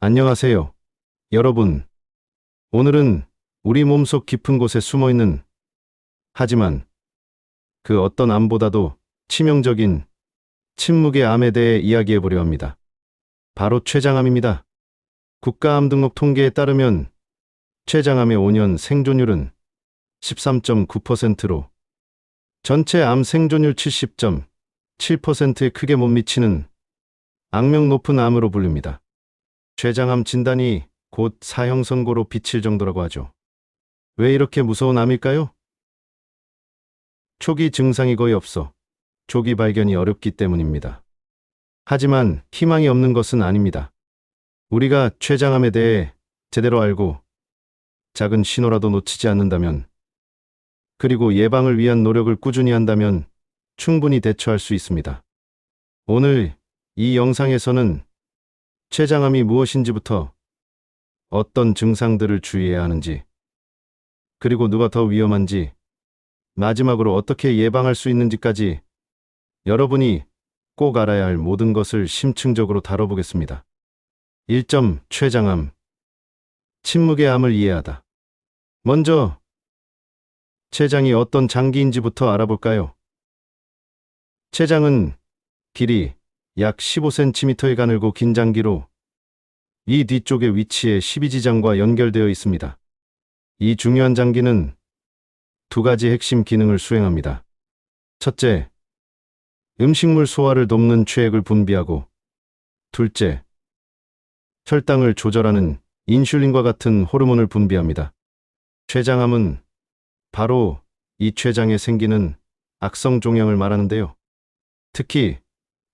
안녕하세요, 여러분. 오늘은 우리 몸속 깊은 곳에 숨어 있는, 하지만 그 어떤 암보다도 치명적인 침묵의 암에 대해 이야기해 보려 합니다. 바로 췌장암입니다. 국가암 등록 통계에 따르면 췌장암의 5년 생존율은 13.9%로 전체 암 생존율 70.7%에 크게 못 미치는 악명 높은 암으로 불립니다. 췌장암 진단이 곧 사형 선고로 비칠 정도라고 하죠. 왜 이렇게 무서운 암일까요? 초기 증상이 거의 없어 조기 발견이 어렵기 때문입니다. 하지만 희망이 없는 것은 아닙니다. 우리가 췌장암에 대해 제대로 알고 작은 신호라도 놓치지 않는다면, 그리고 예방을 위한 노력을 꾸준히 한다면 충분히 대처할 수 있습니다. 오늘 이 영상에서는 췌장암이 무엇인지부터 어떤 증상들을 주의해야 하는지, 그리고 누가 더 위험한지, 마지막으로 어떻게 예방할 수 있는지까지 여러분이 꼭 알아야 할 모든 것을 심층적으로 다뤄보겠습니다. 1점. 췌장암. 침묵의 암을 이해하다. 먼저 췌장이 어떤 장기인지부터 알아볼까요? 췌장은 길이 약 15cm의 가늘고 긴 장기로 이 뒤쪽의 위치에 12지장과 연결되어 있습니다. 이 중요한 장기는 두 가지 핵심 기능을 수행합니다. 첫째, 음식물 소화를 돕는 체액을 분비하고, 둘째, 혈당을 조절하는 인슐린과 같은 호르몬을 분비합니다. 췌장암은 바로 이 췌장에 생기는 악성 종양을 말하는데요. 특히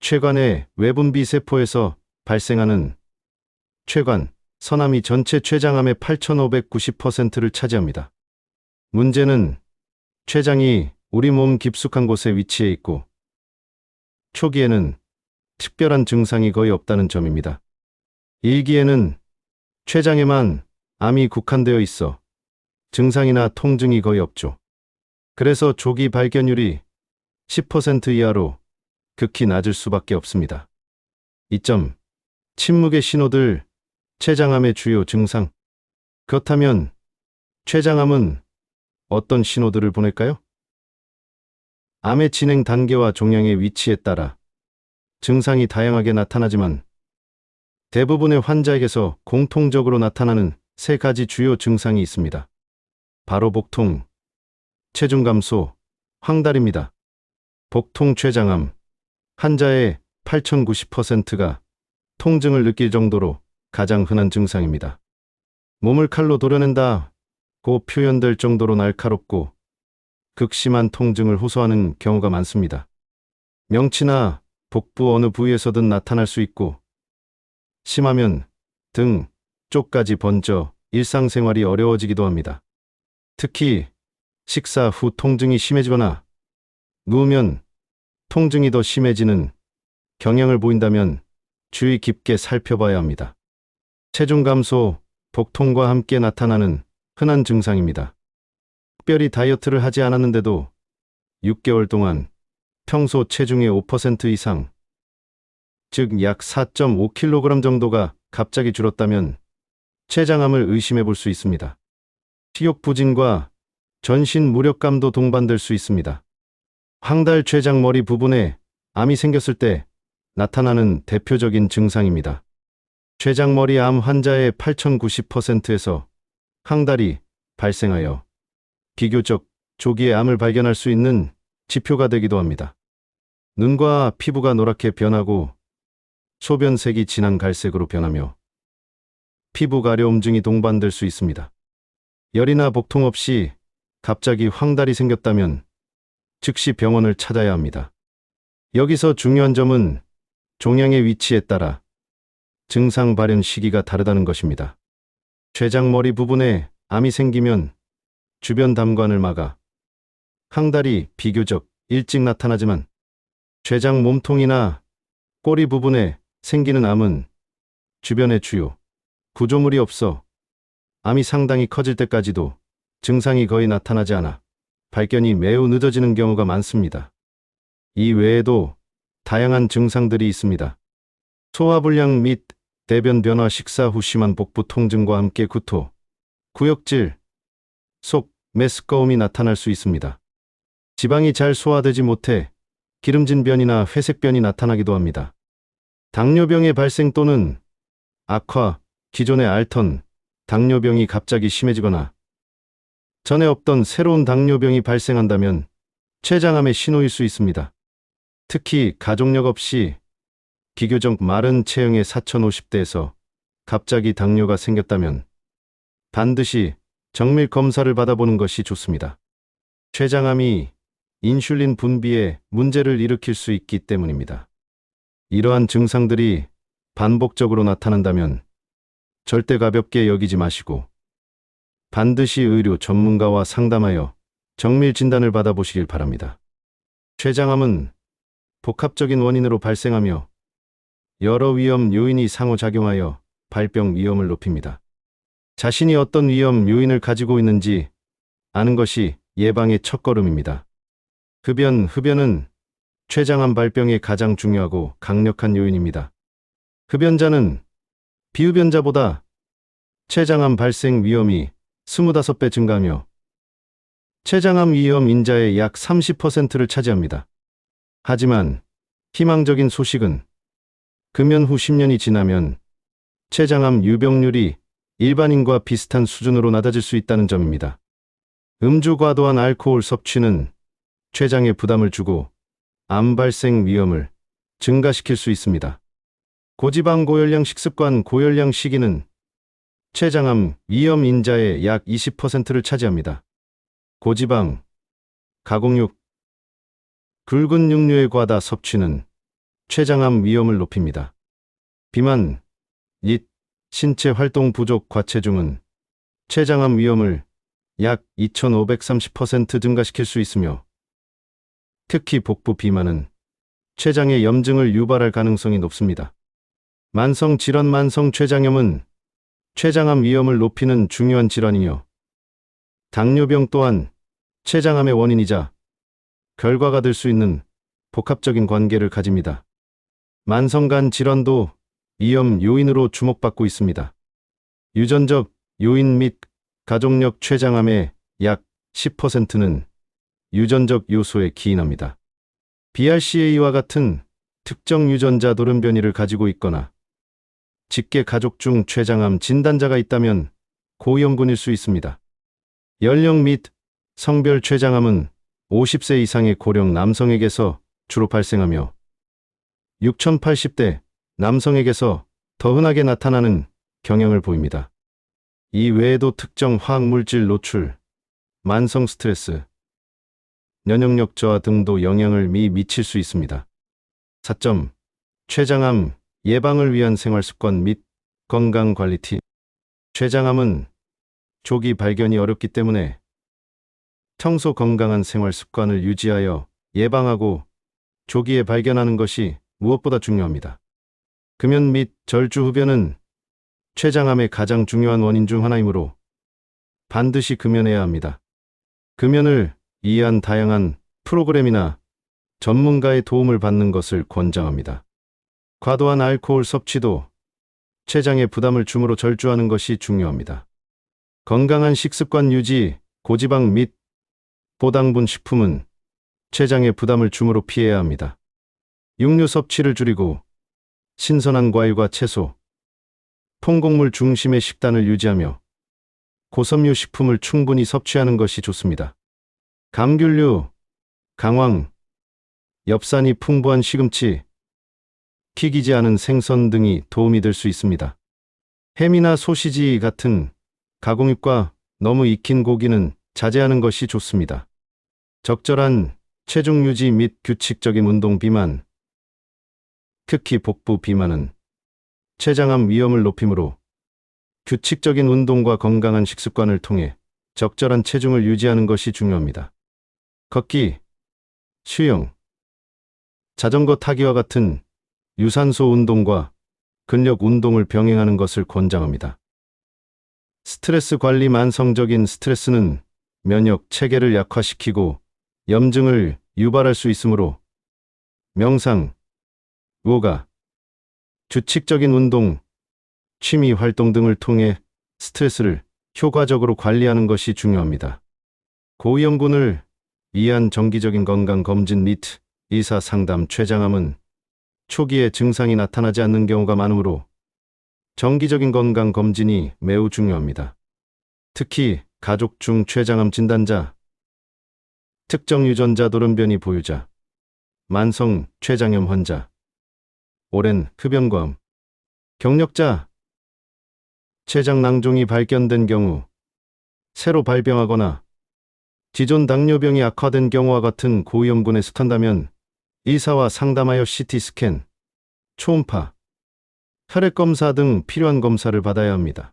췌관의 외분비 세포에서 발생하는 췌관, 선암이 전체 췌장암의 8,590%를 차지합니다. 문제는 췌장이 우리 몸 깊숙한 곳에 위치해 있고 초기에는 특별한 증상이 거의 없다는 점입니다. 일기에는 췌장에만 암이 국한되어 있어 증상이나 통증이 거의 없죠. 그래서 조기 발견율이 10% 이하로 극히 낮을 수밖에 없습니다. 2점. 침묵의 신호들. 췌장암의 주요 증상. 그렇다면 췌장암은 어떤 신호들을 보낼까요? 암의 진행 단계와 종양의 위치에 따라 증상이 다양하게 나타나지만 대부분의 환자에게서 공통적으로 나타나는 세 가지 주요 증상이 있습니다. 바로 복통, 체중 감소, 황달입니다. 복통. 췌장암 환자의 8,090%가 통증을 느낄 정도로 가장 흔한 증상입니다. 몸을 칼로 도려낸다고 표현될 정도로 날카롭고 극심한 통증을 호소하는 경우가 많습니다. 명치나 복부 어느 부위에서든 나타날 수 있고, 심하면 등 쪽까지 번져 일상생활이 어려워지기도 합니다. 특히 식사 후 통증이 심해지거나 누우면 통증이 더 심해지는 경향을 보인다면 주의 깊게 살펴봐야 합니다. 체중 감소, 복통과 함께 나타나는 흔한 증상입니다. 특별히 다이어트를 하지 않았는데도 6개월 동안 평소 체중의 5% 이상, 즉 약 4.5kg 정도가 갑자기 줄었다면 췌장암을 의심해 볼 수 있습니다. 식욕 부진과 전신 무력감도 동반될 수 있습니다. 황달. 췌장 머리 부분에 암이 생겼을 때 나타나는 대표적인 증상입니다. 췌장머리 암 환자의 8,090%에서 황달이 발생하여 비교적 조기에 암을 발견할 수 있는 지표가 되기도 합니다. 눈과 피부가 노랗게 변하고 소변색이 진한 갈색으로 변하며 피부 가려움증이 동반될 수 있습니다. 열이나 복통 없이 갑자기 황달이 생겼다면 즉시 병원을 찾아야 합니다. 여기서 중요한 점은 종양의 위치에 따라 증상 발현 시기가 다르다는 것입니다. 췌장머리 부분에 암이 생기면 주변 담관을 막아 황달이 비교적 일찍 나타나지만 췌장 몸통이나 꼬리 부분에 생기는 암은 주변에 주요 구조물이 없어 암이 상당히 커질 때까지도 증상이 거의 나타나지 않아 발견이 매우 늦어지는 경우가 많습니다. 이 외에도 다양한 증상들이 있습니다. 소화불량 및 대변 변화, 식사 후 심한 복부 통증과 함께 구토, 구역질, 속, 메스꺼움이 나타날 수 있습니다. 지방이 잘 소화되지 못해 기름진 변이나 회색변이 나타나기도 합니다. 당뇨병의 발생 또는 악화, 기존에 앓던 당뇨병이 갑자기 심해지거나 전에 없던 새로운 당뇨병이 발생한다면 췌장암의 신호일 수 있습니다. 특히 가족력 없이 비교적 마른 체형의 4050대에서 갑자기 당뇨가 생겼다면 반드시 정밀 검사를 받아보는 것이 좋습니다. 췌장암이 인슐린 분비에 문제를 일으킬 수 있기 때문입니다. 이러한 증상들이 반복적으로 나타난다면 절대 가볍게 여기지 마시고 반드시 의료 전문가와 상담하여 정밀 진단을 받아보시길 바랍니다. 췌장암은 복합적인 원인으로 발생하며 여러 위험 요인이 상호작용하여 발병 위험을 높입니다. 자신이 어떤 위험 요인을 가지고 있는지 아는 것이 예방의 첫걸음입니다. 흡연은 췌장암 발병의 가장 중요하고 강력한 요인입니다. 흡연자는 비흡연자보다 췌장암 발생 위험이 25배 증가하며 췌장암 위험 인자의 약 30%를 차지합니다. 하지만 희망적인 소식은 금연 후 10년이 지나면 췌장암 유병률이 일반인과 비슷한 수준으로 낮아질 수 있다는 점입니다. 음주, 과도한 알코올 섭취는 췌장에 부담을 주고 암 발생 위험을 증가시킬 수 있습니다. 고지방 고열량 식습관, 고열량 식이는 췌장암 위험 인자의 약 20%를 차지합니다. 고지방, 가공육, 굵은 육류의 과다 섭취는 췌장암 위험을 높입니다. 비만, 잇, 신체 활동 부족, 과체중은 췌장암 위험을 약 2530% 증가시킬 수 있으며 특히 복부 비만은 췌장의 염증을 유발할 가능성이 높습니다. 만성 질환, 만성 췌장염은 췌장암 위험을 높이는 중요한 질환이며 당뇨병 또한 췌장암의 원인이자 결과가 될 수 있는 복합적인 관계를 가집니다. 만성간 질환도 위험 요인으로 주목받고 있습니다. 유전적 요인 및 가족력, 췌장암의 약 10%는 유전적 요소에 기인합니다. BRCA와 같은 특정 유전자 돌연변이를 가지고 있거나 직계 가족 중 췌장암 진단자가 있다면 고위험군일 수 있습니다. 연령 및 성별, 췌장암은 50세 이상의 고령 남성에게서 주로 발생하며 6080대 남성에게서 더 흔하게 나타나는 경향을 보입니다. 이 외에도 특정 화학물질 노출, 만성 스트레스, 면역력 저하 등도 영향을 미칠 수 있습니다. 4점. 췌장암 예방을 위한 생활습관 및 건강관리 팁. 췌장암은 조기 발견이 어렵기 때문에 평소 건강한 생활습관을 유지하여 예방하고 조기에 발견하는 것이 무엇보다 중요합니다. 금연 및 절주 흡연은 췌장암의 가장 중요한 원인 중 하나이므로 반드시 금연해야 합니다. 금연을 위한 다양한 프로그램이나 전문가의 도움을 받는 것을 권장합니다. 과도한 알코올 섭취도 췌장에 부담을 주므로 절주하는 것이 중요합니다. 건강한 식습관 유지, 고지방 및 고당분 식품은 췌장에 부담을 주므로 피해야 합니다. 육류 섭취를 줄이고 신선한 과일과 채소, 통곡물 중심의 식단을 유지하며 고섬유 식품을 충분히 섭취하는 것이 좋습니다. 감귤류, 강황, 엽산이 풍부한 시금치, 튀기지 않은 생선 등이 도움이 될 수 있습니다. 햄이나 소시지 같은 가공육과 너무 익힌 고기는 자제하는 것이 좋습니다. 적절한 체중 유지 및 규칙적인 운동. 비만, 특히 복부 비만은 췌장암 위험을 높이므로 규칙적인 운동과 건강한 식습관을 통해 적절한 체중을 유지하는 것이 중요합니다. 걷기, 수영, 자전거 타기와 같은 유산소 운동과 근력 운동을 병행하는 것을 권장합니다. 스트레스 관리. 만성적인 스트레스는 면역 체계를 약화시키고 염증을 유발할 수 있으므로 명상, 요가, 규칙적인 운동, 취미 활동 등을 통해 스트레스를 효과적으로 관리하는 것이 중요합니다. 고위험군을 위한 정기적인 건강 검진 및 의사 상담. 췌장암은 초기에 증상이 나타나지 않는 경우가 많으므로 정기적인 건강 검진이 매우 중요합니다. 특히 가족 중 췌장암 진단자, 특정 유전자 돌연변이 보유자, 만성 췌장염 환자, 오랜 흡연과음, 경력자, 췌장 낭종이 발견된 경우, 새로 발병하거나 기존 당뇨병이 악화된 경우와 같은 고위험군에 속한다면 의사와 상담하여 CT 스캔, 초음파, 혈액 검사 등 필요한 검사를 받아야 합니다.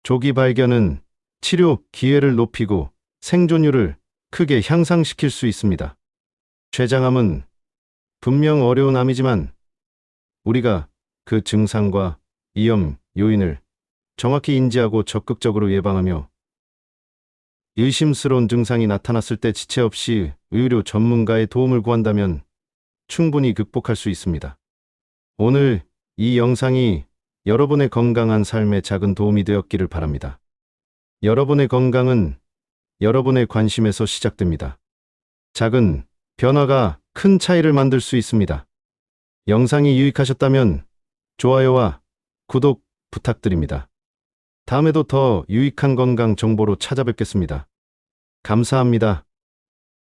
조기 발견은 치료 기회를 높이고 생존율을 크게 향상시킬 수 있습니다. 췌장암은 분명 어려운 암이지만 우리가 그 증상과 위험 요인을 정확히 인지하고 적극적으로 예방하며 의심스러운 증상이 나타났을 때 지체 없이 의료 전문가의 도움을 구한다면 충분히 극복할 수 있습니다. 오늘 이 영상이 여러분의 건강한 삶에 작은 도움이 되었기를 바랍니다. 여러분의 건강은 여러분의 관심에서 시작됩니다. 작은 변화가 큰 차이를 만들 수 있습니다. 영상이 유익하셨다면 좋아요와 구독 부탁드립니다. 다음에도 더 유익한 건강 정보로 찾아뵙겠습니다. 감사합니다.